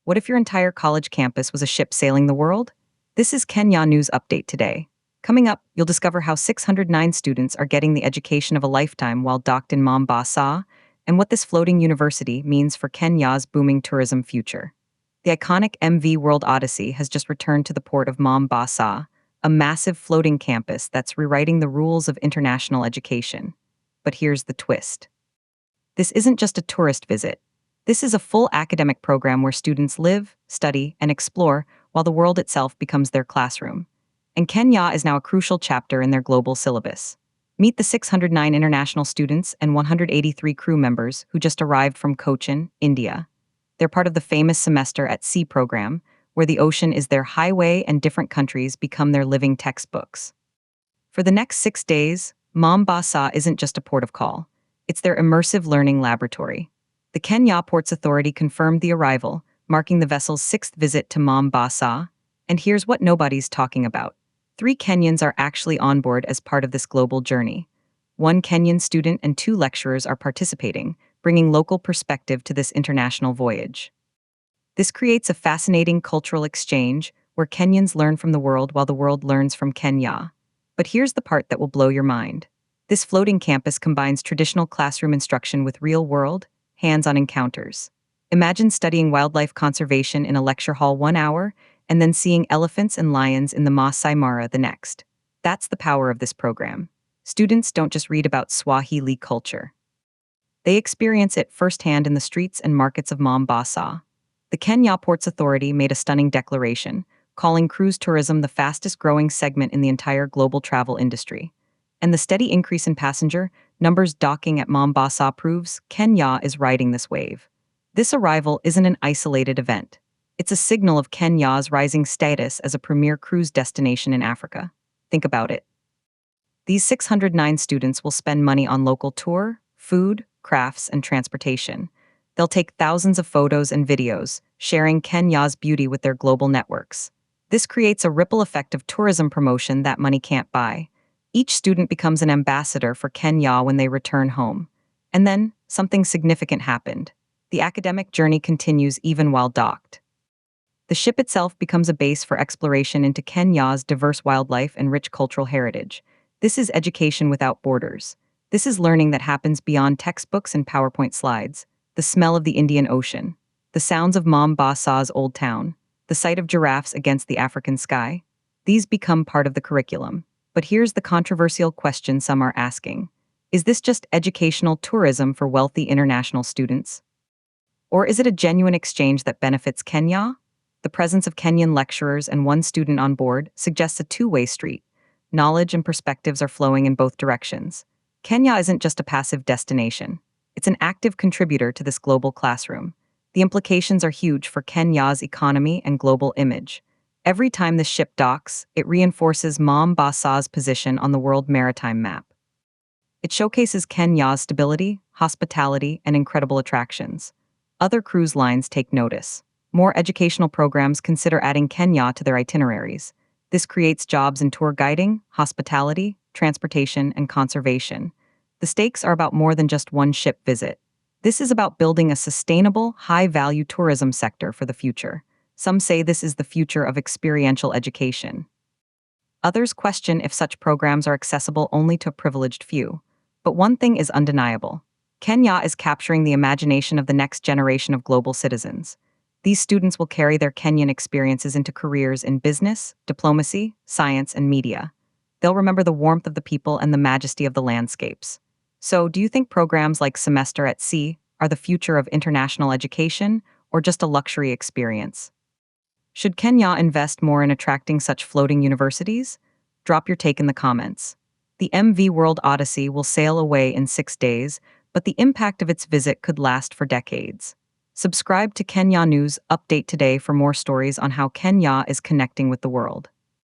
What if your entire college campus was a ship sailing the world? This is Kenya News Update today. Coming up, you'll discover how 609 students are getting the education of a lifetime while docked in Mombasa, and what this floating university means for Kenya's booming tourism future. The iconic MV World Odyssey has just returned to the port of Mombasa, a massive floating campus that's rewriting the rules of international education. But here's the twist. This isn't just a tourist visit. This is a full academic program where students live, study, and explore while the world itself becomes their classroom. And Kenya is now a crucial chapter in their global syllabus. Meet the 609 international students and 183 crew members who just arrived from Cochin, India. They're part of the famous Semester at Sea program, where the ocean is their highway and different countries become their living textbooks. For the next 6 days, Mombasa isn't just a port of call. It's their immersive learning laboratory. The Kenya Ports Authority confirmed the arrival, marking the vessel's 6th visit to Mombasa. And here's what nobody's talking about. 3 Kenyans are actually on board as part of this global journey. 1 Kenyan student and 2 lecturers are participating, bringing local perspective to this international voyage. This creates a fascinating cultural exchange where Kenyans learn from the world while the world learns from Kenya. But here's the part that will blow your mind. This floating campus combines traditional classroom instruction with real-world, hands-on encounters. Imagine studying wildlife conservation in a lecture hall 1 hour and then seeing elephants and lions in the Masai Mara the next. That's the power of this program. Students don't just read about Swahili culture. They experience it firsthand in the streets and markets of Mombasa. The Kenya Ports Authority made a stunning declaration, calling cruise tourism the fastest-growing segment in the entire global travel industry. And the steady increase in passenger numbers docking at Mombasa proves Kenya is riding this wave. This arrival isn't an isolated event. It's a signal of Kenya's rising status as a premier cruise destination in Africa. Think about it. These 609 students will spend money on local tour, food, crafts, and transportation. They'll take thousands of photos and videos, sharing Kenya's beauty with their global networks. This creates a ripple effect of tourism promotion that money can't buy. Each student becomes an ambassador for Kenya when they return home. And then, something significant happened. The academic journey continues even while docked. The ship itself becomes a base for exploration into Kenya's diverse wildlife and rich cultural heritage. This is education without borders. This is learning that happens beyond textbooks and PowerPoint slides. The smell of the Indian Ocean, the sounds of Mombasa's old town, the sight of giraffes against the African sky. These become part of the curriculum. But here's the controversial question some are asking. Is this just educational tourism for wealthy international students? Or is it a genuine exchange that benefits Kenya? The presence of Kenyan lecturers and 1 student on board suggests a two-way street. Knowledge and perspectives are flowing in both directions. Kenya isn't just a passive destination. It's an active contributor to this global classroom. The implications are huge for Kenya's economy and global image. Every time the ship docks, it reinforces Mombasa's position on the world maritime map. It showcases Kenya's stability, hospitality, and incredible attractions. Other cruise lines take notice. More educational programs consider adding Kenya to their itineraries. This creates jobs in tour guiding, hospitality, transportation, and conservation. The stakes are about more than just one ship visit. This is about building a sustainable, high-value tourism sector for the future. Some say this is the future of experiential education. Others question if such programs are accessible only to a privileged few. But one thing is undeniable. Kenya is capturing the imagination of the next generation of global citizens. These students will carry their Kenyan experiences into careers in business, diplomacy, science, and media. They'll remember the warmth of the people and the majesty of the landscapes. So, do you think programs like Semester at Sea are the future of international education, or just a luxury experience? Should Kenya invest more in attracting such floating universities? Drop your take in the comments. The MV World Odyssey will sail away in 6 days, but the impact of its visit could last for decades. Subscribe to Kenya News Update today for more stories on how Kenya is connecting with the world.